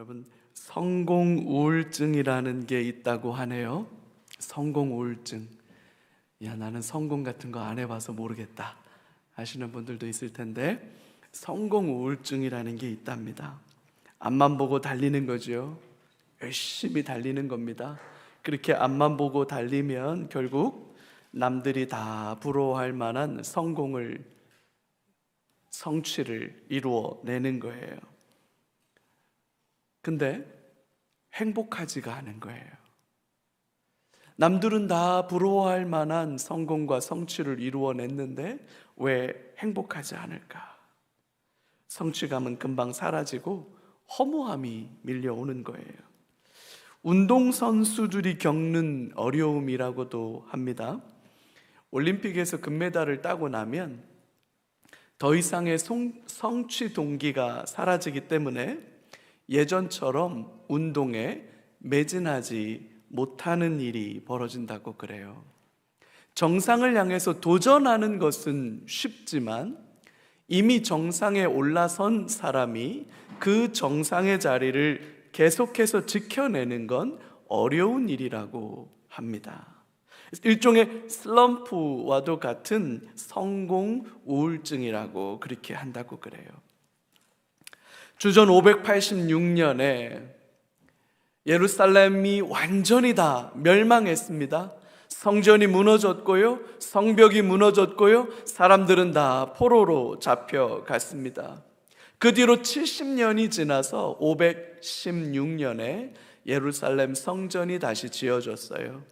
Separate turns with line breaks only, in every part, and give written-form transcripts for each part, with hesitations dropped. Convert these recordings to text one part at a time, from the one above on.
여러분, 성공 우울증이라는 게 있다고 하네요. 성공 우울증. 야, 나는 성공 같은 거 안 해봐서 모르겠다 하시는 분들도 있을 텐데, 성공 우울증이라는 게 있답니다. 앞만 보고 달리는 거죠. 열심히 달리는 겁니다. 그렇게 앞만 보고 달리면 결국 남들이 다 부러워할 만한 성취를 이루어내는 거예요. 근데 행복하지가 않은 거예요. 남들은 다 부러워할 만한 성공과 성취를 이루어냈는데 왜 행복하지 않을까? 성취감은 금방 사라지고 허무함이 밀려오는 거예요. 운동선수들이 겪는 어려움이라고도 합니다. 올림픽에서 금메달을 따고 나면 더 이상의 성취 동기가 사라지기 때문에 예전처럼 운동에 매진하지 못하는 일이 벌어진다고 그래요. 정상을 향해서 도전하는 것은 쉽지만 이미 정상에 올라선 사람이 그 정상의 자리를 계속해서 지켜내는 건 어려운 일이라고 합니다. 일종의 슬럼프와도 같은 성공 우울증이라고 그렇게 한다고 그래요. 주전 586년에 예루살렘이 완전히 다 멸망했습니다. 성전이 무너졌고요, 성벽이 무너졌고요, 사람들은 다 포로로 잡혀갔습니다. 그 뒤로 70년이 지나서 516년에 예루살렘 성전이 다시 지어졌어요.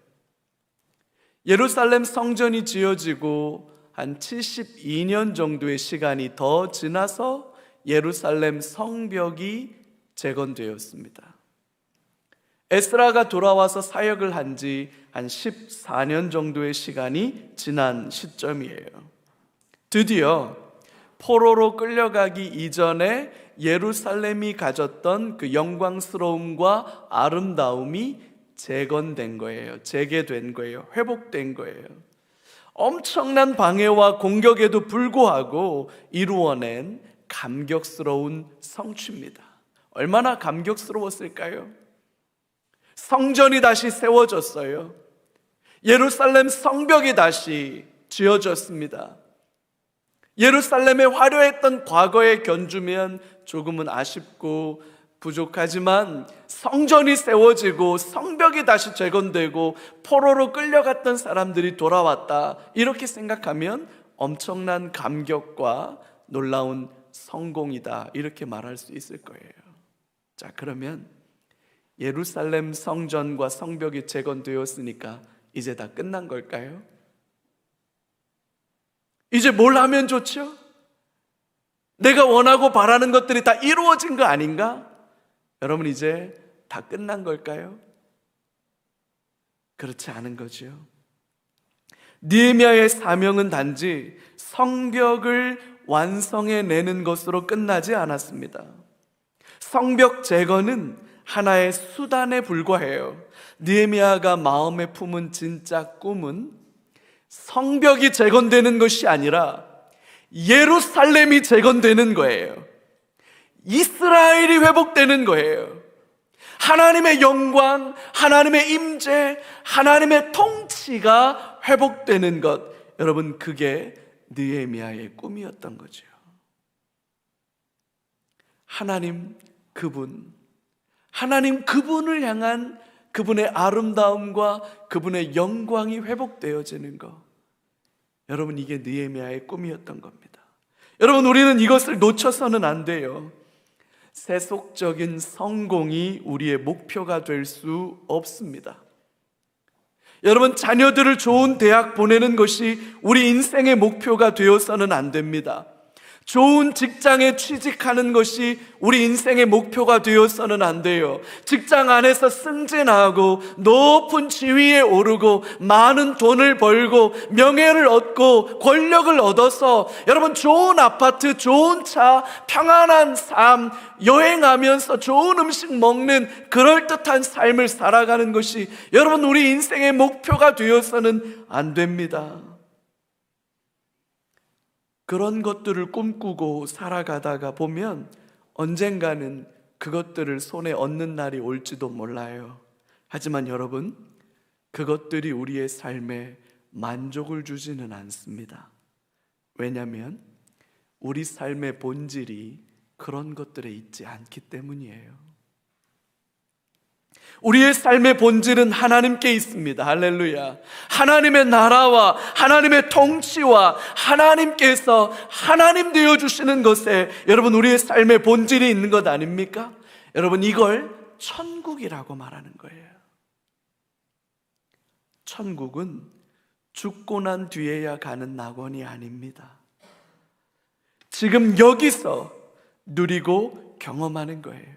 예루살렘 성전이 지어지고 한 72년 정도의 시간이 더 지나서 예루살렘 성벽이 재건되었습니다. 에스라가 돌아와서 사역을 한 지 한 14년 정도의 시간이 지난 시점이에요. 드디어 포로로 끌려가기 이전에 예루살렘이 가졌던 그 영광스러움과 아름다움이 재건된 거예요. 재개된 거예요. 회복된 거예요. 엄청난 방해와 공격에도 불구하고 이루어낸 감격스러운 성취입니다. 얼마나 감격스러웠을까요? 성전이 다시 세워졌어요. 예루살렘 성벽이 다시 지어졌습니다. 예루살렘의 화려했던 과거에 견주면 조금은 아쉽고 부족하지만 성전이 세워지고 성벽이 다시 재건되고 포로로 끌려갔던 사람들이 돌아왔다, 이렇게 생각하면 엄청난 감격과 놀라운 성공이다, 이렇게 말할 수 있을 거예요. 자, 그러면 예루살렘 성전과 성벽이 재건되었으니까 이제 다 끝난 걸까요? 이제 뭘 하면 좋죠? 내가 원하고 바라는 것들이 다 이루어진 거 아닌가? 여러분, 이제 다 끝난 걸까요? 그렇지 않은 거죠. 느헤미야의 사명은 단지 성벽을 완성해내는 것으로 끝나지 않았습니다. 성벽 재건은 하나의 수단에 불과해요. 느헤미야가 마음에 품은 진짜 꿈은 성벽이 재건되는 것이 아니라 예루살렘이 재건되는 거예요. 이스라엘이 회복되는 거예요. 하나님의 영광, 하나님의 임재, 하나님의 통치가 회복되는 것, 여러분, 그게 느헤미야의 꿈이었던 거죠. 하나님 그분을 향한 그분의 아름다움과 그분의 영광이 회복되어지는 것, 여러분, 이게 느헤미야의 꿈이었던 겁니다. 여러분, 우리는 이것을 놓쳐서는 안 돼요. 세속적인 성공이 우리의 목표가 될 수 없습니다. 여러분, 자녀들을 좋은 대학 보내는 것이 우리 인생의 목표가 되어서는 안 됩니다. 좋은 직장에 취직하는 것이 우리 인생의 목표가 되어서는 안 돼요. 직장 안에서 승진하고 높은 지위에 오르고 많은 돈을 벌고 명예를 얻고 권력을 얻어서 여러분, 좋은 아파트, 좋은 차, 평안한 삶, 여행하면서 좋은 음식 먹는 그럴듯한 삶을 살아가는 것이 여러분, 우리 인생의 목표가 되어서는 안 됩니다. 그런 것들을 꿈꾸고 살아가다가 보면 언젠가는 그것들을 손에 얻는 날이 올지도 몰라요. 하지만 여러분, 그것들이 우리의 삶에 만족을 주지는 않습니다. 왜냐하면 우리 삶의 본질이 그런 것들에 있지 않기 때문이에요. 우리의 삶의 본질은 하나님께 있습니다. 할렐루야. 하나님의 나라와 하나님의 통치와 하나님께서 하나님 되어주시는 것에 여러분 우리의 삶의 본질이 있는 것 아닙니까? 여러분, 이걸 천국이라고 말하는 거예요. 천국은 죽고 난 뒤에야 가는 낙원이 아닙니다. 지금 여기서 누리고 경험하는 거예요.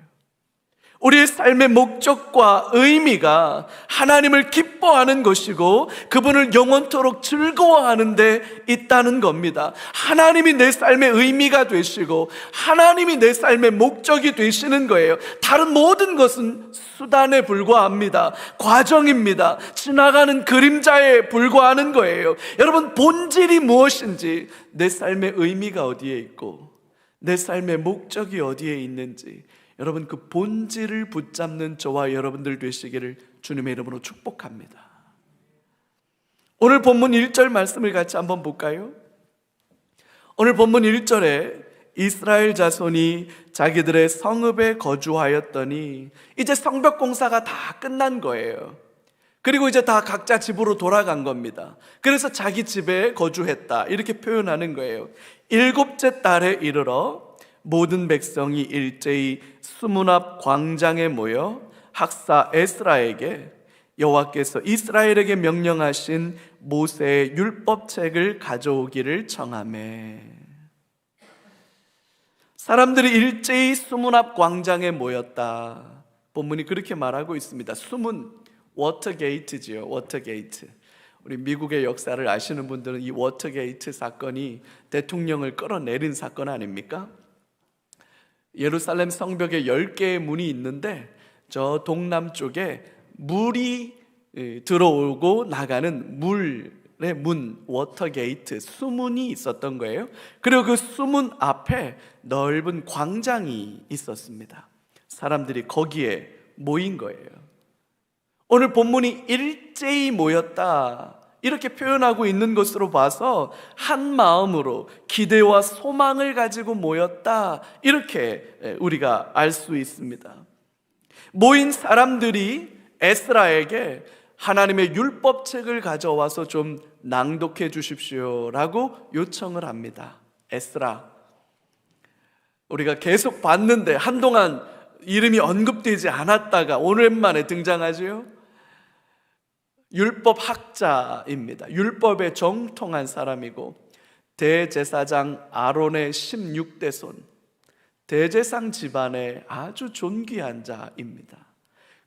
우리의 삶의 목적과 의미가 하나님을 기뻐하는 것이고 그분을 영원토록 즐거워하는 데 있다는 겁니다. 하나님이 내 삶의 의미가 되시고 하나님이 내 삶의 목적이 되시는 거예요. 다른 모든 것은 수단에 불과합니다. 과정입니다. 지나가는 그림자에 불과하는 거예요. 여러분, 본질이 무엇인지, 내 삶의 의미가 어디에 있고 내 삶의 목적이 어디에 있는지, 여러분 그 본질을 붙잡는 저와 여러분들 되시기를 주님의 이름으로 축복합니다. 오늘 본문 1절 말씀을 같이 한번 볼까요? 오늘 본문 1절에 이스라엘 자손이 자기들의 성읍에 거주하였더니 이제 성벽 공사가 다 끝난 거예요. 그리고 이제 다 각자 집으로 돌아간 겁니다. 그래서 자기 집에 거주했다 이렇게 표현하는 거예요. 7째 달에 이르러 모든 백성이 일제히 수문 앞 광장에 모여 학사 에스라에게 여호와께서 이스라엘에게 명령하신 모세의 율법책을 가져오기를 청하매. 사람들이 일제히 수문 앞 광장에 모였다. 본문이 그렇게 말하고 있습니다. 수문, 워터게이트지요. 워터게이트. 우리 미국의 역사를 아시는 분들은 이 워터게이트 사건이 대통령을 끌어내린 사건 아닙니까? 예루살렘 성벽에 10개의 문이 있는데 저 동남쪽에 물이 들어오고 나가는 물의 문, 워터게이트, 수문이 있었던 거예요. 그리고 그 수문 앞에 넓은 광장이 있었습니다. 사람들이 거기에 모인 거예요. 오늘 본문이 일제히 모였다 이렇게 표현하고 있는 것으로 봐서 한 마음으로 기대와 소망을 가지고 모였다 이렇게 우리가 알 수 있습니다. 모인 사람들이 에스라에게 하나님의 율법책을 가져와서 좀 낭독해 주십시오라고 요청을 합니다. 에스라, 우리가 계속 봤는데 한동안 이름이 언급되지 않았다가 오랜만에 등장하지요. 율법 학자입니다. 율법에 정통한 사람이고 대제사장 아론의 16대 손, 대제상 집안의 아주 존귀한 자입니다.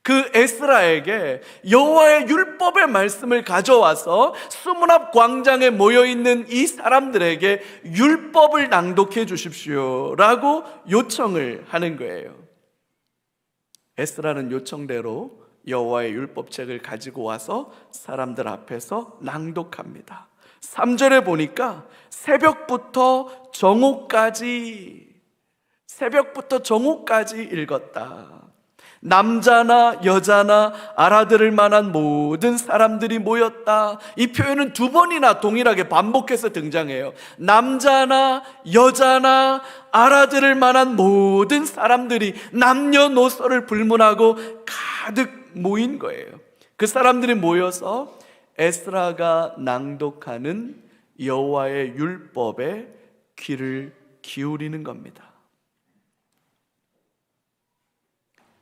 그 에스라에게 여호와의 율법의 말씀을 가져와서 수문 앞 광장에 모여있는 이 사람들에게 율법을 낭독해 주십시오라고 요청을 하는 거예요. 에스라는 요청대로 여호와의 율법책을 가지고 와서 사람들 앞에서 낭독합니다. 3절에 보니까 새벽부터 정오까지 읽었다. 남자나 여자나 알아들을 만한 모든 사람들이 모였다. 이 표현은 2번이나 동일하게 반복해서 등장해요. 남자나 여자나 알아들을 만한 모든 사람들이 남녀노소를 불문하고 가득 모인 거예요. 그 사람들이 모여서 에스라가 낭독하는 여호와의 율법에 귀를 기울이는 겁니다.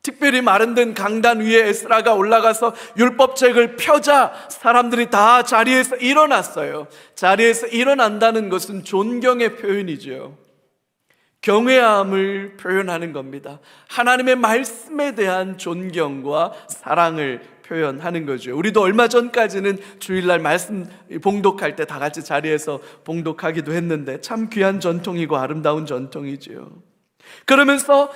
특별히 마련된 강단 위에 에스라가 올라가서 율법책을 펴자 사람들이 다 자리에서 일어났어요. 자리에서 일어난다는 것은 존경의 표현이죠. 경외함을 표현하는 겁니다. 하나님의 말씀에 대한 존경과 사랑을 표현하는 거죠. 우리도 얼마 전까지는 주일날 말씀 봉독할 때 다 같이 자리에서 봉독하기도 했는데 참 귀한 전통이고 아름다운 전통이지요. 그러면서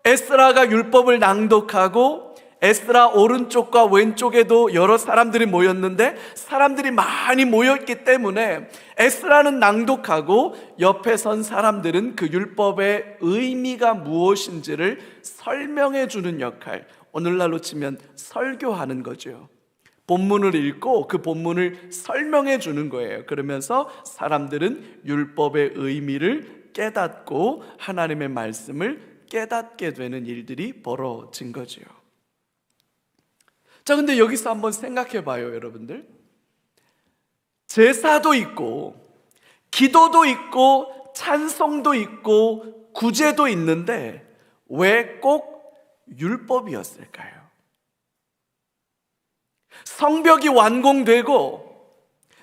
에스라가 율법을 낭독하고 에스라 오른쪽과 왼쪽에도 여러 사람들이 모였는데 사람들이 많이 모였기 때문에 에스라는 낭독하고 옆에 선 사람들은 그 율법의 의미가 무엇인지를 설명해 주는 역할, 오늘날로 치면 설교하는 거죠. 본문을 읽고 그 본문을 설명해 주는 거예요. 그러면서 사람들은 율법의 의미를 깨닫고 하나님의 말씀을 깨닫게 되는 일들이 벌어진 거죠. 자, 근데 여기서 한번 생각해 봐요, 여러분들. 제사도 있고 기도도 있고 찬송도 있고 구제도 있는데 왜 꼭 율법이었을까요? 성벽이 완공되고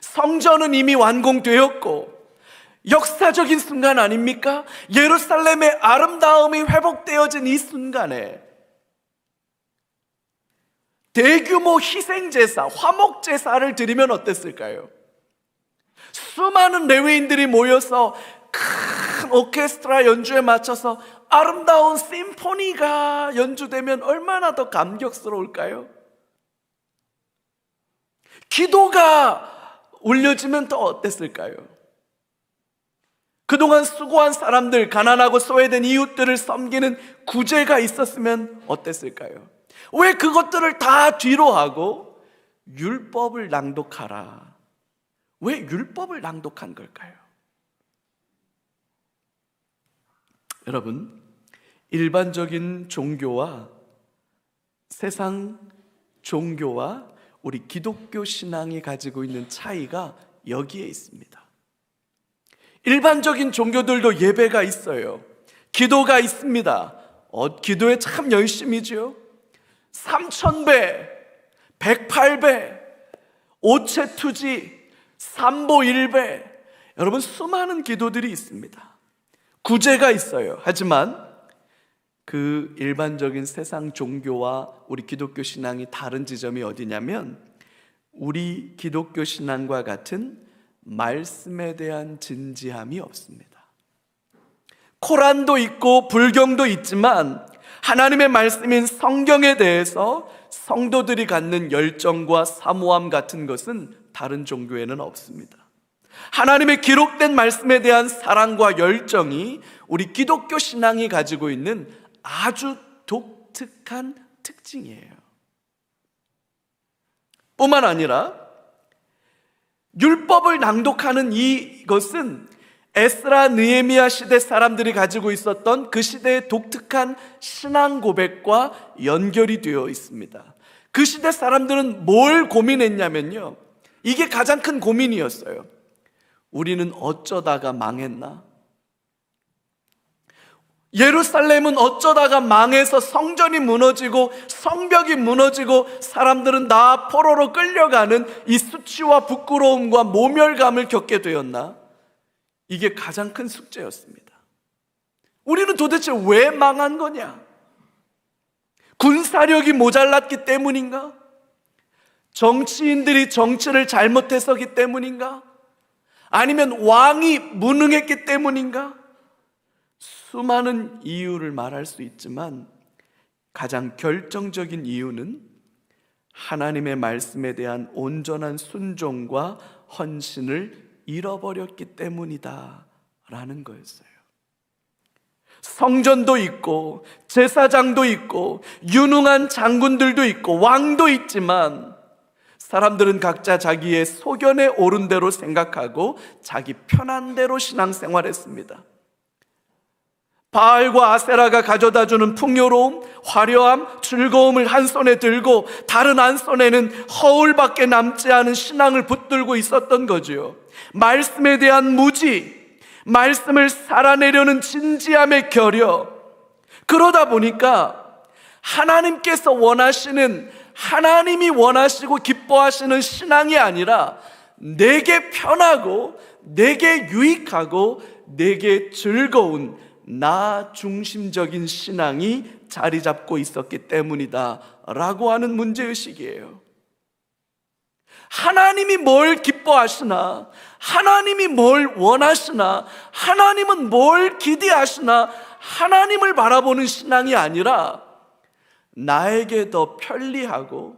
성전은 이미 완공되었고 역사적인 순간 아닙니까? 예루살렘의 아름다움이 회복되어진 이 순간에 대규모 희생제사, 화목제사를 드리면 어땠을까요? 수많은 레위인들이 모여서 큰 오케스트라 연주에 맞춰서 아름다운 심포니가 연주되면 얼마나 더 감격스러울까요? 기도가 울려지면 더 어땠을까요? 그동안 수고한 사람들, 가난하고 소외된 이웃들을 섬기는 구제가 있었으면 어땠을까요? 왜 그것들을 다 뒤로 하고 율법을 낭독하라? 왜 율법을 낭독한 걸까요? 여러분, 일반적인 종교와 세상 종교와 우리 기독교 신앙이 가지고 있는 차이가 여기에 있습니다. 일반적인 종교들도 예배가 있어요. 기도가 있습니다. 기도에 참 열심이죠. 3000배, 108배, 오체투지, 삼보일배, 여러분 수많은 기도들이 있습니다. 구제가 있어요. 하지만 그 일반적인 세상 종교와 우리 기독교 신앙이 다른 지점이 어디냐면 우리 기독교 신앙과 같은 말씀에 대한 진지함이 없습니다. 코란도 있고 불경도 있지만 하나님의 말씀인 성경에 대해서 성도들이 갖는 열정과 사모함 같은 것은 다른 종교에는 없습니다. 하나님의 기록된 말씀에 대한 사랑과 열정이 우리 기독교 신앙이 가지고 있는 아주 독특한 특징이에요. 뿐만 아니라 율법을 낭독하는 이것은 에스라 느헤미야 시대 사람들이 가지고 있었던 그 시대의 독특한 신앙 고백과 연결이 되어 있습니다. 그 시대 사람들은 뭘 고민했냐면요, 이게 가장 큰 고민이었어요. 우리는 어쩌다가 망했나? 예루살렘은 어쩌다가 망해서 성전이 무너지고 성벽이 무너지고 사람들은 다 포로로 끌려가는 이 수치와 부끄러움과 모멸감을 겪게 되었나? 이게 가장 큰 숙제였습니다. 우리는 도대체 왜 망한 거냐? 군사력이 모자랐기 때문인가? 정치인들이 정치를 잘못해서기 때문인가? 아니면 왕이 무능했기 때문인가? 수많은 이유를 말할 수 있지만 가장 결정적인 이유는 하나님의 말씀에 대한 온전한 순종과 헌신을 잃어버렸기 때문이다 라는 거였어요. 성전도 있고 제사장도 있고 유능한 장군들도 있고 왕도 있지만 사람들은 각자 자기의 소견에 옳은 대로 생각하고 자기 편한 대로 신앙생활했습니다. 바알과 아세라가 가져다주는 풍요로움, 화려함, 즐거움을 한 손에 들고 다른 한 손에는 허울밖에 남지 않은 신앙을 붙들고 있었던 거죠. 말씀에 대한 무지, 말씀을 살아내려는 진지함의 결여, 그러다 보니까 하나님께서 원하시는, 하나님이 원하시고 기뻐하시는 신앙이 아니라 내게 편하고 내게 유익하고 내게 즐거운 나 중심적인 신앙이 자리 잡고 있었기 때문이다 라고 하는 문제의식이에요. 하나님이 뭘 기뻐하시나, 하나님이 뭘 원하시나, 하나님은 뭘 기대하시나, 하나님을 바라보는 신앙이 아니라 나에게 더 편리하고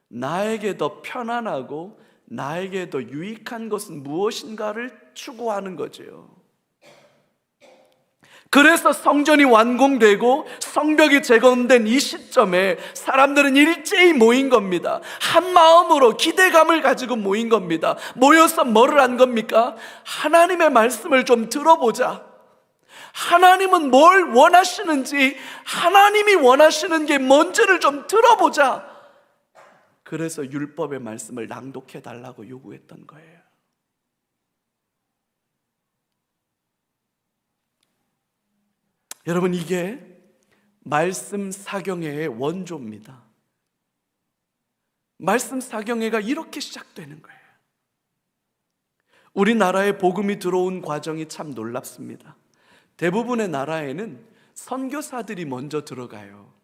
나에게 더 편안하고 나에게 더 유익한 것은 무엇인가를 추구하는 거죠. 그래서 성전이 완공되고 성벽이 재건된 이 시점에 사람들은 일제히 모인 겁니다. 한 마음으로 기대감을 가지고 모인 겁니다. 모여서 뭐를 한 겁니까? 하나님의 말씀을 좀 들어보자. 하나님은 뭘 원하시는지, 하나님이 원하시는 게 뭔지를 좀 들어보자. 그래서 율법의 말씀을 낭독해 달라고 요구했던 거예요. 여러분, 이게 말씀 사경회의 원조입니다. 말씀 사경회가 이렇게 시작되는 거예요. 우리나라에 복음이 들어온 과정이 참 놀랍습니다. 대부분의 나라에는 선교사들이 먼저 들어가요.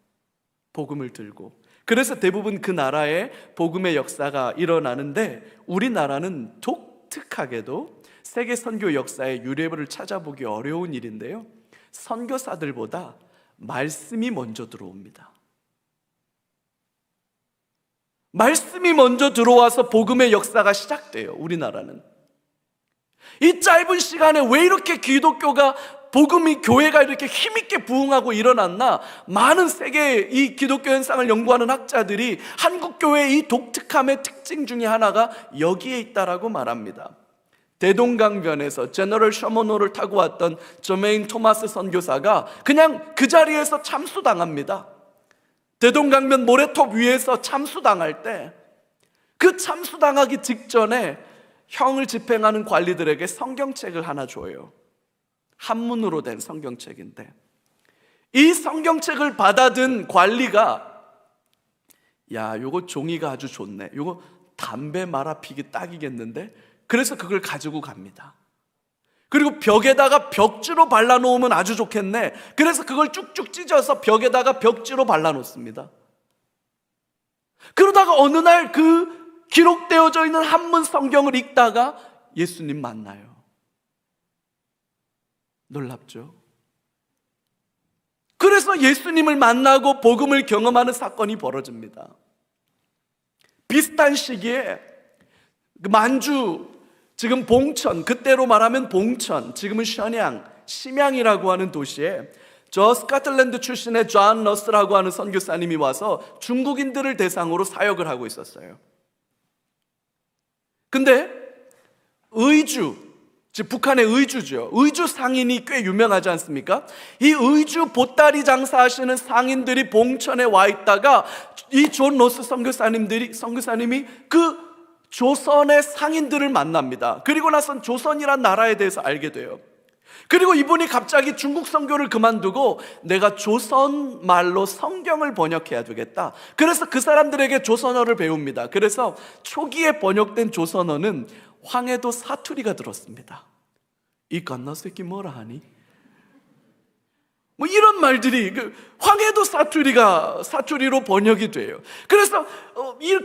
복음을 들고. 그래서 대부분 그 나라에 복음의 역사가 일어나는데, 우리나라는 독특하게도 세계 선교 역사의 유래를 찾아보기 어려운 일인데요, 선교사들보다 말씀이 먼저 들어옵니다. 말씀이 먼저 들어와서 복음의 역사가 시작돼요. 우리나라는 이 짧은 시간에 왜 이렇게 기독교가, 복음이, 교회가 이렇게 힘있게 부흥하고 일어났나? 많은 세계의 이 기독교 현상을 연구하는 학자들이 한국 교회의 이 독특함의 특징 중에 하나가 여기에 있다라고 말합니다. 대동강변에서 제너럴 셔머노를 타고 왔던 저메인 토마스 선교사가 그냥 그 자리에서 참수당합니다. 대동강변 모래톱 위에서 참수당할 때, 그 참수당하기 직전에 형을 집행하는 관리들에게 성경책을 하나 줘요. 한문으로 된 성경책인데, 이 성경책을 받아든 관리가, 야, 요거 종이가 아주 좋네, 요거 담배 말아 피기 딱이겠는데? 그래서 그걸 가지고 갑니다. 그리고 벽에다가 벽지로 발라놓으면 아주 좋겠네. 그래서 그걸 쭉쭉 찢어서 벽에다가 벽지로 발라놓습니다. 그러다가 어느 날 그 기록되어져 있는 한문 성경을 읽다가 예수님 만나요. 놀랍죠? 그래서 예수님을 만나고 복음을 경험하는 사건이 벌어집니다. 비슷한 시기에 만주, 지금 봉천, 그때로 말하면 봉천, 지금은 션양, 심양이라고 하는 도시에 저 스코틀랜드 출신의 존 러스라고 하는 선교사님이 와서 중국인들을 대상으로 사역을 하고 있었어요. 근데 의주, 즉 북한의 의주죠. 의주 상인이 꽤 유명하지 않습니까? 이 의주 보따리 장사하시는 상인들이 봉천에 와 있다가 이 존 러스 선교사님이 그 조선의 상인들을 만납니다. 그리고 나선 조선이란 나라에 대해서 알게 돼요. 그리고 이분이 갑자기 중국 선교를 그만두고 내가 조선 말로 성경을 번역해야 되겠다. 그래서 그 사람들에게 조선어를 배웁니다. 그래서 초기에 번역된 조선어는 황해도 사투리가 들었습니다. 이 갓나새끼 뭐라 하니? 뭐 이런 말들이 황해도 사투리로 번역이 돼요. 그래서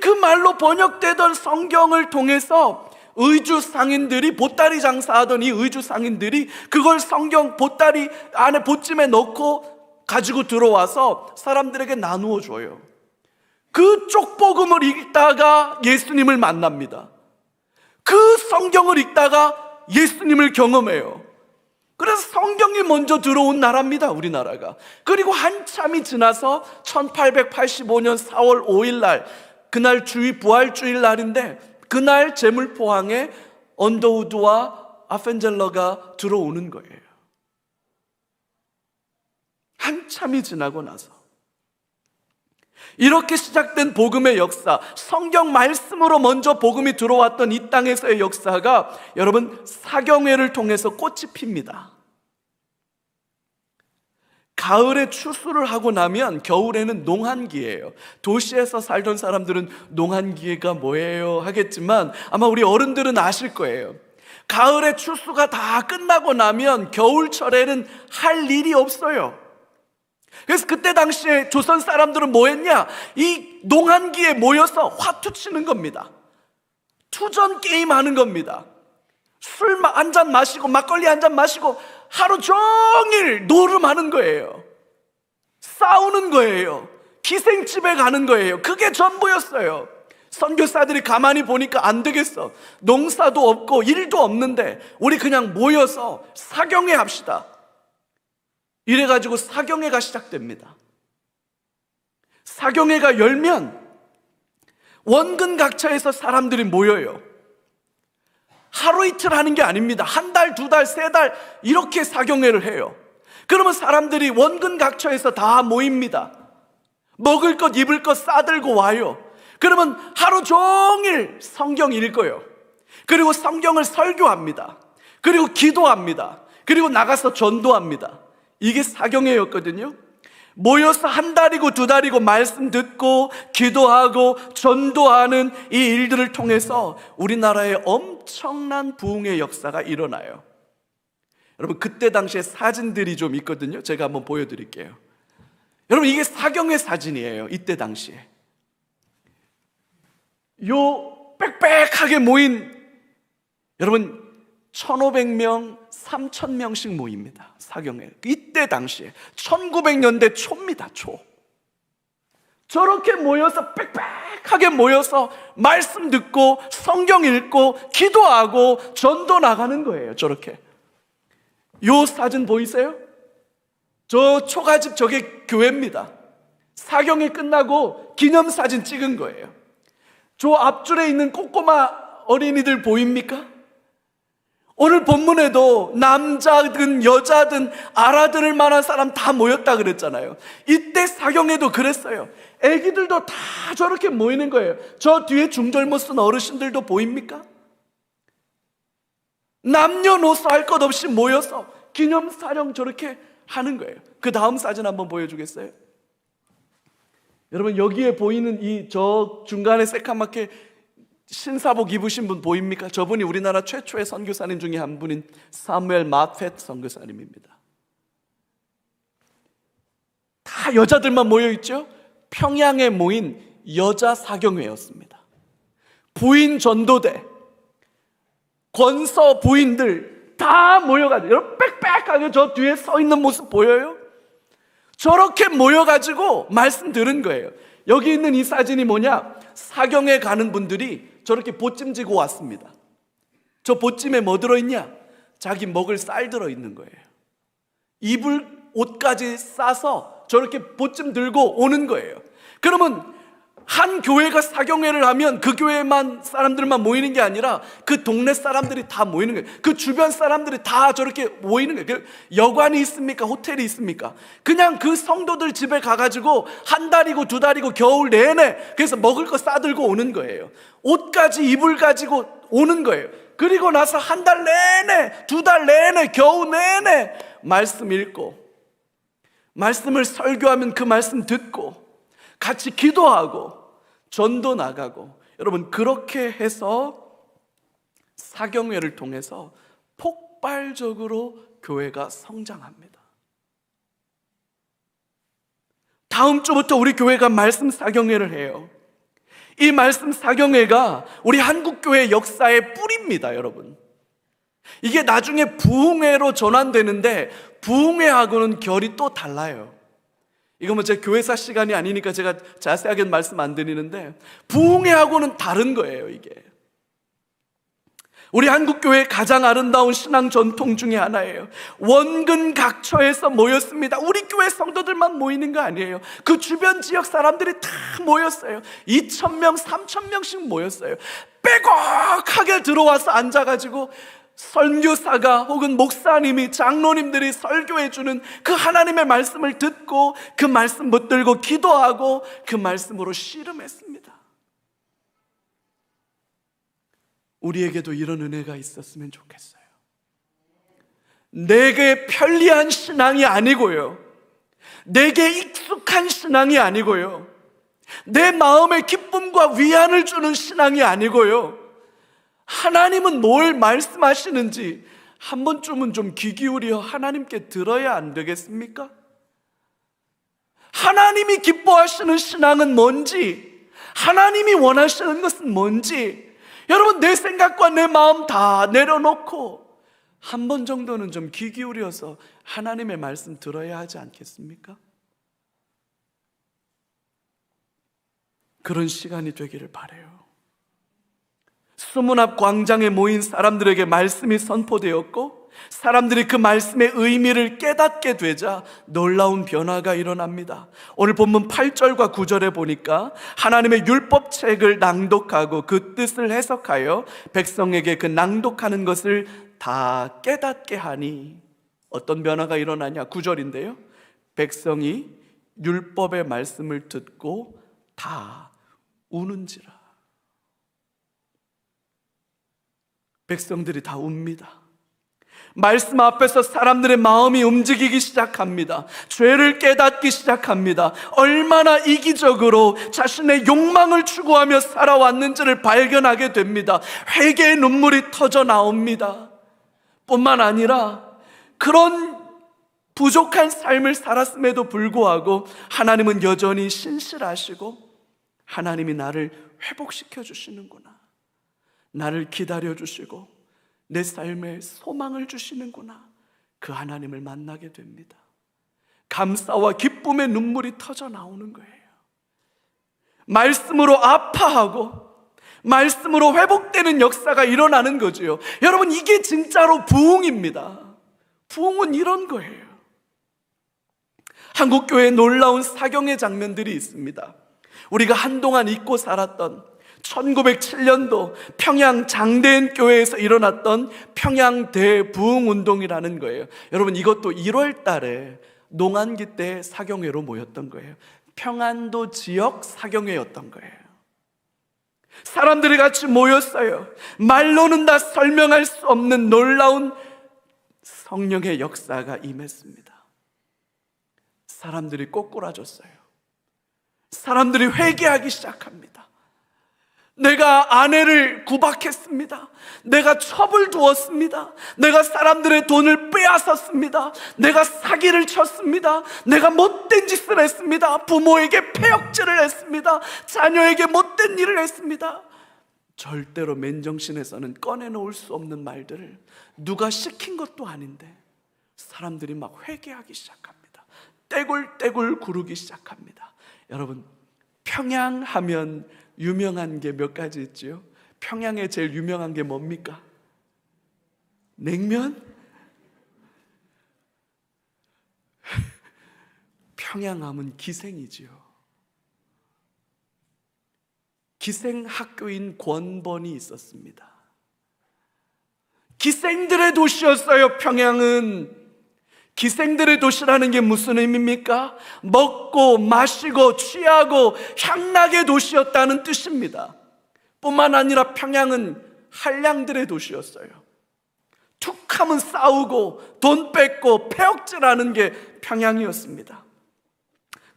그 말로 번역되던 성경을 통해서 의주 상인들이, 보따리 장사하던 이 의주 상인들이 그걸 성경 보따리 안에 보찜에 넣고 가지고 들어와서 사람들에게 나누어 줘요. 그 쪽복음을 읽다가 예수님을 만납니다. 그 성경을 읽다가 예수님을 경험해요. 그래서 성경이 먼저 들어온 나라입니다, 우리나라가. 그리고 한참이 지나서 1885년 4월 5일 날, 그날 부활주일 날인데, 그날 제물포항에 언더우드와 아펜젤러가 들어오는 거예요. 한참이 지나고 나서 이렇게 시작된 복음의 역사, 성경 말씀으로 먼저 복음이 들어왔던 이 땅에서의 역사가 여러분 사경회를 통해서 꽃이 핍니다. 가을에 추수를 하고 나면 겨울에는 농한기예요. 도시에서 살던 사람들은 농한기가 뭐예요 하겠지만 아마 우리 어른들은 아실 거예요. 가을에 추수가 다 끝나고 나면 겨울철에는 할 일이 없어요. 그래서 그때 당시에 조선 사람들은 뭐 했냐? 이 농한기에 모여서 화투 치는 겁니다. 투전 게임 하는 겁니다. 술 한 잔 마시고 막걸리 한 잔 마시고 하루 종일 노름하는 거예요. 싸우는 거예요. 기생집에 가는 거예요. 그게 전부였어요. 선교사들이 가만히 보니까 안 되겠어. 농사도 없고 일도 없는데 우리 그냥 모여서 사경회 합시다. 이래가지고 사경회가 시작됩니다. 사경회가 열면 원근각처에서 사람들이 모여요. 하루 이틀 하는 게 아닙니다. 한 달, 두 달, 세 달 이렇게 사경회를 해요. 그러면 사람들이 원근각처에서 다 모입니다. 먹을 것 입을 것 싸들고 와요. 그러면 하루 종일 성경 읽어요. 그리고 성경을 설교합니다. 그리고 기도합니다. 그리고 나가서 전도합니다. 이게 사경회였거든요. 모여서 한 달이고 두 달이고 말씀 듣고 기도하고 전도하는 이 일들을 통해서 우리나라에 엄청난 부흥의 역사가 일어나요. 여러분, 그때 당시에 사진들이 좀 있거든요. 제가 한번 보여드릴게요. 여러분, 이게 사경회 사진이에요. 이때 당시에 요 빽빽하게 모인, 여러분 1,500명, 3,000명씩 모입니다. 사경회. 이때 당시에 1900년대 초입니다. 초. 저렇게 모여서 빽빽하게 모여서 말씀 듣고 성경 읽고 기도하고 전도 나가는 거예요. 저렇게. 요 사진 보이세요? 저 초가집, 저게 교회입니다. 사경회 끝나고 기념사진 찍은 거예요. 저 앞줄에 있는 꼬꼬마 어린이들 보입니까? 오늘 본문에도 남자든 여자든 알아들을 만한 사람 다 모였다 그랬잖아요. 이때 사경회도 그랬어요. 애기들도 다 저렇게 모이는 거예요. 저 뒤에 중절모 쓴 어르신들도 보입니까? 남녀노소 할 것 없이 모여서 기념사령 저렇게 하는 거예요. 그 다음 사진 한번 보여주겠어요? 여러분, 여기에 보이는 이 저 중간에 새까맣게 신사복 입으신 분 보입니까? 저분이 우리나라 최초의 선교사님 중에 한 분인 사무엘 마펫 선교사님입니다. 다 여자들만 모여있죠? 평양에 모인 여자 사경회였습니다. 부인 전도대, 권서 부인들 다 모여가지고, 여러분 빽빽하게 저 뒤에 서 있는 모습 보여요? 저렇게 모여가지고 말씀 들은 거예요. 여기 있는 이 사진이 뭐냐? 사경에 가는 분들이 저렇게 보찜 지고 왔습니다. 저 보찜에 뭐 들어있냐? 자기 먹을 쌀 들어있는 거예요. 입을 옷까지 싸서 저렇게 보찜 들고 오는 거예요. 그러면 한 교회가 사경회를 하면 그 교회만 사람들만 모이는 게 아니라 그 동네 사람들이 다 모이는 거예요. 그 주변 사람들이 다 저렇게 모이는 거예요. 여관이 있습니까? 호텔이 있습니까? 그냥 그 성도들 집에 가가지고 한 달이고 두 달이고 겨울 내내 그래서 먹을 거 싸들고 오는 거예요. 옷까지 이불 가지고 오는 거예요. 그리고 나서 한 달 내내, 두 달 내내, 겨우 내내 말씀 읽고 말씀을 설교하면 그 말씀 듣고 같이 기도하고 전도 나가고, 여러분 그렇게 해서 사경회를 통해서 폭발적으로 교회가 성장합니다. 다음 주부터 우리 교회가 말씀 사경회를 해요. 이 말씀 사경회가 우리 한국교회 역사의 뿌리입니다. 여러분, 이게 나중에 부흥회로 전환되는데 부흥회하고는 결이 또 달라요. 이거 뭐 제 교회사 시간이 아니니까 제가 자세하게 말씀 안 드리는데 부흥회하고는 다른 거예요. 이게 우리 한국교회의 가장 아름다운 신앙 전통 중에 하나예요. 원근 각처에서 모였습니다. 우리 교회 성도들만 모이는 거 아니에요. 그 주변 지역 사람들이 다 모였어요. 2,000명, 3,000명씩 모였어요. 빼곡하게 들어와서 앉아가지고 선교사가 혹은 목사님이, 장로님들이 설교해주는 그 하나님의 말씀을 듣고 그 말씀 붙들고 기도하고 그 말씀으로 씨름했습니다. 우리에게도 이런 은혜가 있었으면 좋겠어요. 내게 편리한 신앙이 아니고요, 내게 익숙한 신앙이 아니고요, 내 마음에 기쁨과 위안을 주는 신앙이 아니고요, 하나님은 뭘 말씀하시는지 한 번쯤은 좀 귀 기울여 하나님께 들어야 안 되겠습니까? 하나님이 기뻐하시는 신앙은 뭔지, 하나님이 원하시는 것은 뭔지, 여러분 내 생각과 내 마음 다 내려놓고 한 번 정도는 좀 귀 기울여서 하나님의 말씀 들어야 하지 않겠습니까? 그런 시간이 되기를 바라요. 수문 앞 광장에 모인 사람들에게 말씀이 선포되었고 사람들이 그 말씀의 의미를 깨닫게 되자 놀라운 변화가 일어납니다. 오늘 본문 8절과 9절에 보니까 하나님의 율법책을 낭독하고 그 뜻을 해석하여 백성에게 그 낭독하는 것을 다 깨닫게 하니 어떤 변화가 일어나냐? 9절인데요, 백성이 율법의 말씀을 듣고 다 우는지라. 백성들이 다 웁니다. 말씀 앞에서 사람들의 마음이 움직이기 시작합니다. 죄를 깨닫기 시작합니다. 얼마나 이기적으로 자신의 욕망을 추구하며 살아왔는지를 발견하게 됩니다. 회개의 눈물이 터져 나옵니다. 뿐만 아니라 그런 부족한 삶을 살았음에도 불구하고 하나님은 여전히 신실하시고 하나님이 나를 회복시켜 주시는구나, 나를 기다려 주시고 내 삶에 소망을 주시는구나, 그 하나님을 만나게 됩니다. 감사와 기쁨의 눈물이 터져 나오는 거예요. 말씀으로 아파하고 말씀으로 회복되는 역사가 일어나는 거지요. 여러분, 이게 진짜로 부흥입니다. 부흥은 이런 거예요. 한국교회에 놀라운 사경의 장면들이 있습니다. 우리가 한동안 잊고 살았던 1907년도 평양 장대인 교회에서 일어났던 평양 대부흥운동이라는 거예요. 여러분, 이것도 1월 달에 농한기 때 사경회로 모였던 거예요. 평안도 지역 사경회였던 거예요. 사람들이 같이 모였어요. 말로는 다 설명할 수 없는 놀라운 성령의 역사가 임했습니다. 사람들이 꼬꾸라졌어요. 사람들이 회개하기 시작합니다. 내가 아내를 구박했습니다. 내가 첩을 두었습니다. 내가 사람들의 돈을 빼앗았습니다. 내가 사기를 쳤습니다. 내가 못된 짓을 했습니다. 부모에게 패역질을 했습니다. 자녀에게 못된 일을 했습니다. 절대로 맨정신에서는 꺼내놓을 수 없는 말들을 누가 시킨 것도 아닌데 사람들이 막 회개하기 시작합니다. 떼굴떼굴 구르기 시작합니다. 여러분, 평양하면 유명한 게 몇 가지 있죠. 평양에 제일 유명한 게 뭡니까? 냉면? 평양하면 기생이지요. 기생학교인 권번이 있었습니다. 기생들의 도시였어요. 평양은 기생들의 도시라는 게 무슨 의미입니까? 먹고 마시고 취하고 향락의 도시였다는 뜻입니다. 뿐만 아니라 평양은 한량들의 도시였어요. 툭하면 싸우고 돈 뺏고 패역질하는 게 평양이었습니다.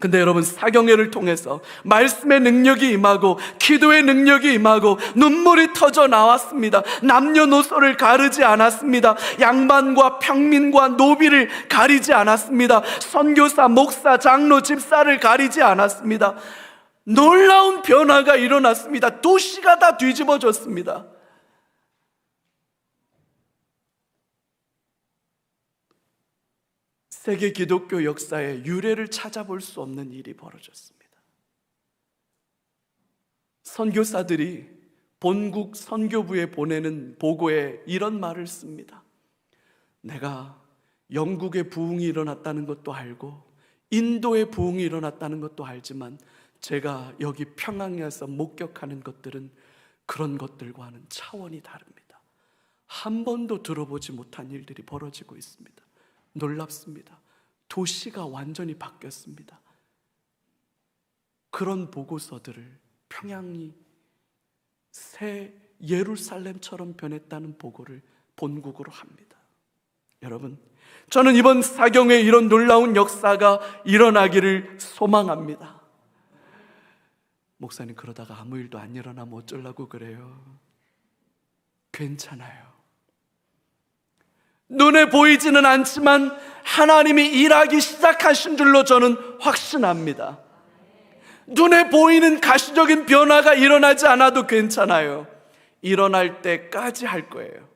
근데 여러분, 사경회를 통해서 말씀의 능력이 임하고 기도의 능력이 임하고 눈물이 터져 나왔습니다. 남녀노소를 가르지 않았습니다. 양반과 평민과 노비를 가리지 않았습니다. 선교사, 목사, 장로, 집사를 가리지 않았습니다. 놀라운 변화가 일어났습니다. 도시가 다 뒤집어졌습니다. 세계 기독교 역사에 유례를 찾아볼 수 없는 일이 벌어졌습니다. 선교사들이 본국 선교부에 보내는 보고에 이런 말을 씁니다. 내가 영국의 부흥이 일어났다는 것도 알고 인도의 부흥이 일어났다는 것도 알지만 제가 여기 평양에서 목격하는 것들은 그런 것들과는 차원이 다릅니다. 한 번도 들어보지 못한 일들이 벌어지고 있습니다. 놀랍습니다. 도시가 완전히 바뀌었습니다. 그런 보고서들을 평양이 새 예루살렘처럼 변했다는 보고를 본국으로 합니다. 여러분, 저는 이번 사경에 이런 놀라운 역사가 일어나기를 소망합니다. 목사님, 그러다가 아무 일도 안 일어나면 어쩌려고 그래요? 괜찮아요. 눈에 보이지는 않지만 하나님이 일하기 시작하신 줄로 저는 확신합니다. 눈에 보이는 가시적인 변화가 일어나지 않아도 괜찮아요. 일어날 때까지 할 거예요.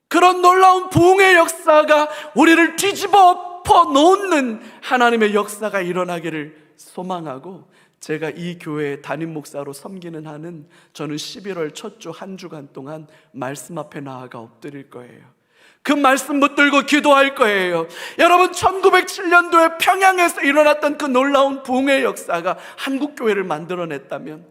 그런 놀라운 부흥의 역사가 우리를 뒤집어 엎어 놓는 하나님의 역사가 일어나기를 소망하고, 제가 이 교회의 담임 목사로 섬기는 한은 저는 11월 첫 주 한 주간 동안 말씀 앞에 나아가 엎드릴 거예요. 그 말씀 붙들고 기도할 거예요. 여러분, 1907년도에 평양에서 일어났던 그 놀라운 부흥의 역사가 한국교회를 만들어냈다면,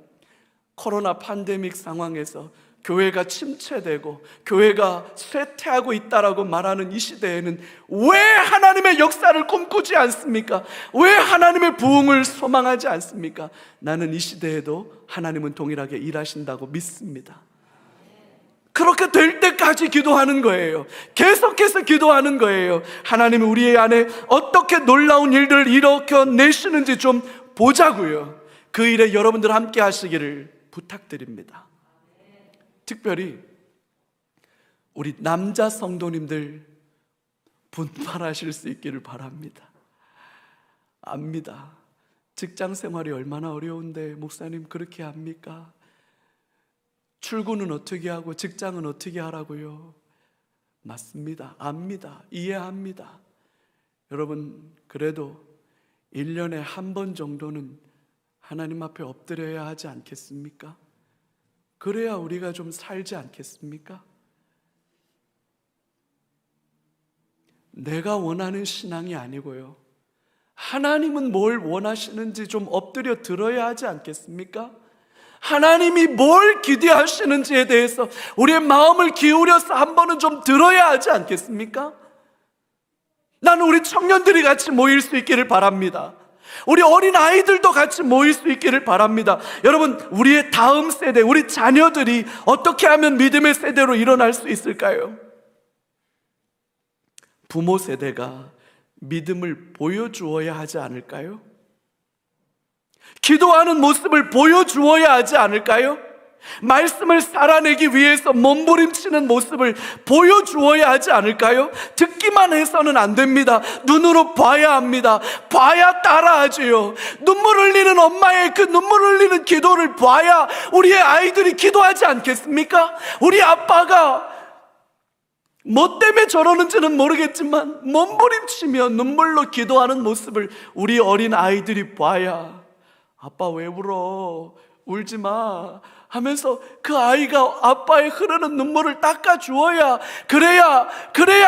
코로나 팬데믹 상황에서 교회가 침체되고 교회가 쇠퇴하고 있다라고 말하는 이 시대에는 왜 하나님의 역사를 꿈꾸지 않습니까? 왜 하나님의 부흥을 소망하지 않습니까? 나는 이 시대에도 하나님은 동일하게 일하신다고 믿습니다. 그렇게 될 때까지 기도하는 거예요. 계속해서 기도하는 거예요. 하나님이 우리 안에 어떻게 놀라운 일들을 일으켜내시는지 좀 보자고요. 그 일에 여러분들 함께 하시기를 부탁드립니다. 특별히 우리 남자 성도님들 분발하실 수 있기를 바랍니다. 압니다. 직장 생활이 얼마나 어려운데 목사님 그렇게 합니까? 출근은 어떻게 하고 직장은 어떻게 하라고요? 맞습니다. 압니다. 이해합니다. 여러분, 그래도 1년에 한 번 정도는 하나님 앞에 엎드려야 하지 않겠습니까? 그래야 우리가 좀 살지 않겠습니까? 내가 원하는 신앙이 아니고요, 하나님은 뭘 원하시는지 좀 엎드려 들어야 하지 않겠습니까? 하나님이 뭘 기대하시는지에 대해서 우리의 마음을 기울여서 한 번은 좀 들어야 하지 않겠습니까? 나는 우리 청년들이 같이 모일 수 있기를 바랍니다. 우리 어린 아이들도 같이 모일 수 있기를 바랍니다. 여러분, 우리의 다음 세대, 우리 자녀들이 어떻게 하면 믿음의 세대로 일어날 수 있을까요? 부모 세대가 믿음을 보여주어야 하지 않을까요? 기도하는 모습을 보여주어야 하지 않을까요? 말씀을 살아내기 위해서 몸부림치는 모습을 보여주어야 하지 않을까요? 듣기만 해서는 안 됩니다. 눈으로 봐야 합니다. 봐야 따라하지요. 눈물 흘리는 엄마의 그 눈물 흘리는 기도를 봐야 우리의 아이들이 기도하지 않겠습니까? 우리 아빠가 뭐 때문에 저러는지는 모르겠지만 몸부림치며 눈물로 기도하는 모습을 우리 어린 아이들이 봐야, 아빠 왜 울어? 울지 마 하면서 그 아이가 아빠의 흐르는 눈물을 닦아주어야, 그래야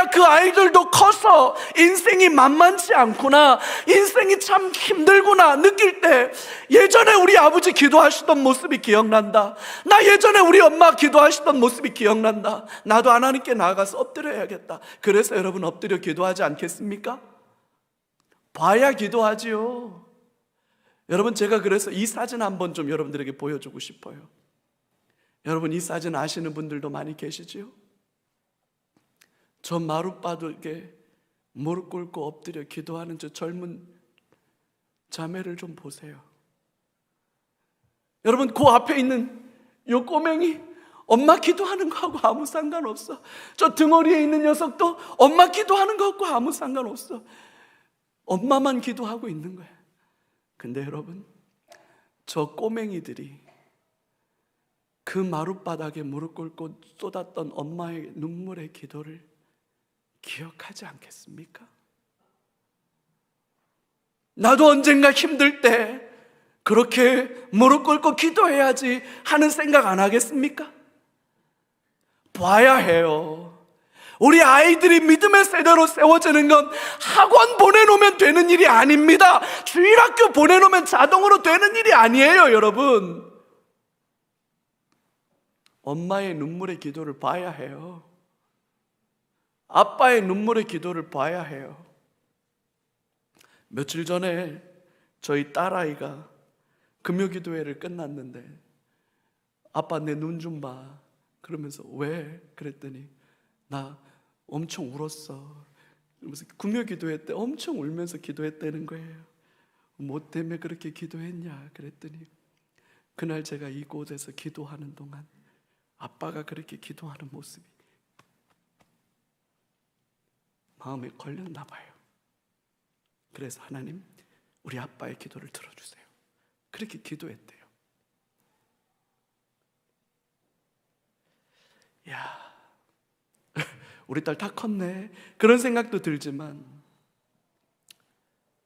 그 아이들도 커서 인생이 만만치 않구나, 인생이 참 힘들구나 느낄 때, 예전에 우리 아버지 기도하시던 모습이 기억난다, 나 예전에 우리 엄마 기도하시던 모습이 기억난다, 나도 하나님께 나아가서 엎드려야겠다. 그래서 여러분 엎드려 기도하지 않겠습니까? 봐야 기도하지요. 여러분, 제가 그래서 이 사진 한번 좀 여러분들에게 보여주고 싶어요. 여러분, 이 사진 아시는 분들도 많이 계시지요? 저 마룻바닥에 무릎 꿇고 엎드려 기도하는 저 젊은 자매를 좀 보세요. 여러분, 그 앞에 있는 요 꼬맹이 엄마 기도하는 거하고 아무 상관없어. 저 등허리에 있는 녀석도 엄마 기도하는 거하고 아무 상관없어. 엄마만 기도하고 있는 거야. 근데 여러분, 저 꼬맹이들이 그 마룻바닥에 무릎 꿇고 쏟았던 엄마의 눈물의 기도를 기억하지 않겠습니까? 나도 언젠가 힘들 때 그렇게 무릎 꿇고 기도해야지 하는 생각 안 하겠습니까? 봐야 해요. 우리 아이들이 믿음의 세대로 세워지는 건 학원 보내놓으면 되는 일이 아닙니다. 주일학교 보내놓으면 자동으로 되는 일이 아니에요, 여러분. 엄마의 눈물의 기도를 봐야 해요. 아빠의 눈물의 기도를 봐야 해요. 며칠 전에 저희 딸아이가 금요기도회를 끝났는데, 아빠 내 눈 좀 봐 그러면서, 왜? 그랬더니 나 엄청 울었어. 그러면서 금요기도회 때 엄청 울면서 기도했다는 거예요. 뭐 때문에 그렇게 기도했냐 그랬더니, 그날 제가 이곳에서 기도하는 동안 아빠가 그렇게 기도하는 모습이 마음에 걸렸나 봐요. 그래서 하나님, 우리 아빠의 기도를 들어주세요. 그렇게 기도했대요. 야, 우리 딸 다 컸네, 그런 생각도 들지만,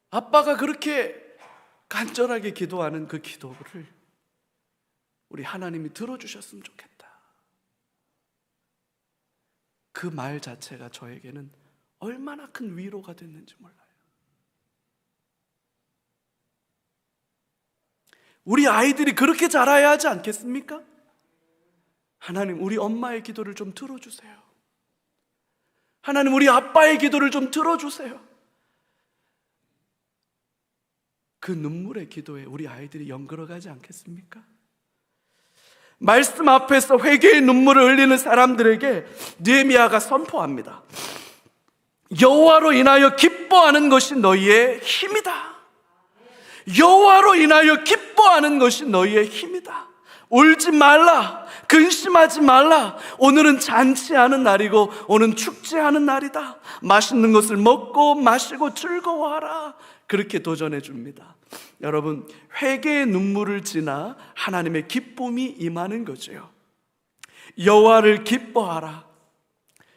아빠가 그렇게 간절하게 기도하는 그 기도를 우리 하나님이 들어주셨으면 좋겠다. 그 말 자체가 저에게는 얼마나 큰 위로가 됐는지 몰라요. 우리 아이들이 그렇게 자라야 하지 않겠습니까? 하나님, 우리 엄마의 기도를 좀 들어주세요. 하나님, 우리 아빠의 기도를 좀 들어주세요. 그 눈물의 기도에 우리 아이들이 연결어가지 않겠습니까? 말씀 앞에서 회개의 눈물을 흘리는 사람들에게 느헤미야가 선포합니다. 여호와로 인하여 기뻐하는 것이 너희의 힘이다. 여호와로 인하여 기뻐하는 것이 너희의 힘이다. 울지 말라, 근심하지 말라. 오늘은 잔치하는 날이고 오늘은 축제하는 날이다. 맛있는 것을 먹고 마시고 즐거워하라. 그렇게 도전해 줍니다. 여러분, 회개의 눈물을 지나 하나님의 기쁨이 임하는 거죠. 여호와를 기뻐하라.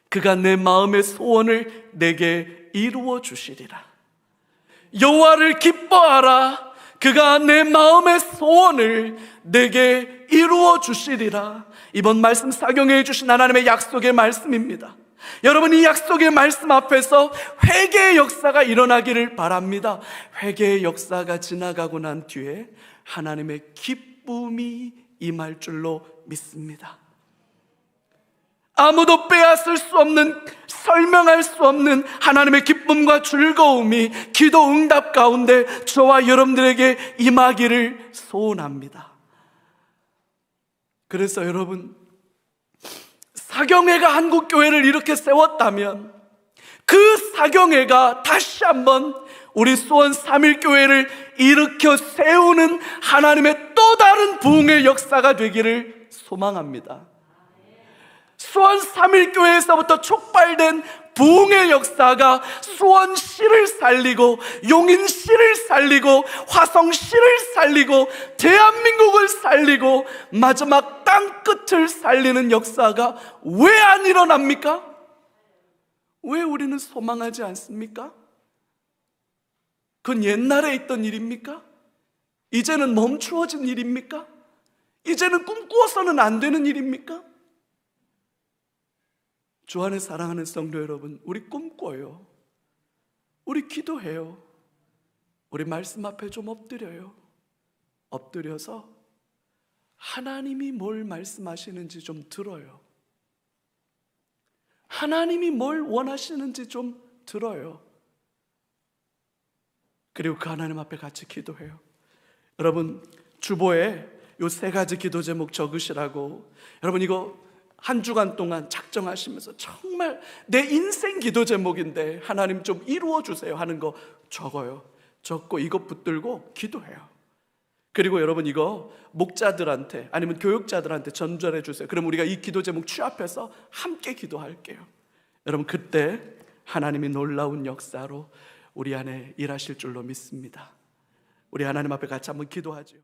그가 내 마음의 소원을 내게 이루어 주시리라. 여호와를 기뻐하라. 그가 내 마음의 소원을 내게 이루어 주시리라. 이번 말씀 사경해 주신 하나님의 약속의 말씀입니다. 여러분, 이 약속의 말씀 앞에서 회개의 역사가 일어나기를 바랍니다. 회개의 역사가 지나가고 난 뒤에 하나님의 기쁨이 임할 줄로 믿습니다. 아무도 빼앗을 수 없는, 설명할 수 없는 하나님의 기쁨과 즐거움이 기도 응답 가운데 저와 여러분들에게 임하기를 소원합니다. 그래서 여러분, 사경회가 한국교회를 이렇게 세웠다면 그 사경회가 다시 한번 우리 수원 3.1교회를 일으켜 세우는 하나님의 또 다른 부흥의 역사가 되기를 소망합니다. 수원 3.1교회에서부터 촉발된 부흥의 역사가 수원시를 살리고 용인시를 살리고 화성시를 살리고 대한민국을 살리고 마지막 땅끝을 살리는 역사가 왜 안 일어납니까? 왜 우리는 소망하지 않습니까? 그건 옛날에 있던 일입니까? 이제는 멈추어진 일입니까? 이제는 꿈꾸어서는 안 되는 일입니까? 주 안에 사랑하는 성도 여러분, 우리 꿈꿔요. 우리 기도해요. 우리 말씀 앞에 좀 엎드려요. 엎드려서 하나님이 뭘 말씀하시는지 좀 들어요. 하나님이 뭘 원하시는지 좀 들어요. 그리고 그 하나님 앞에 같이 기도해요. 여러분, 주보에 요 3가지 기도 제목 적으시라고, 여러분 이거 한 주간 동안 작정하시면서 정말 내 인생 기도 제목인데 하나님 좀 이루어 주세요 하는 거 적어요. 적고 이거 붙들고 기도해요. 그리고 여러분 이거 목자들한테 아니면 교육자들한테 전달해 주세요. 그럼 우리가 이 기도 제목 취합해서 함께 기도할게요. 여러분, 그때 하나님이 놀라운 역사로 우리 안에 일하실 줄로 믿습니다. 우리 하나님 앞에 같이 한번 기도하죠.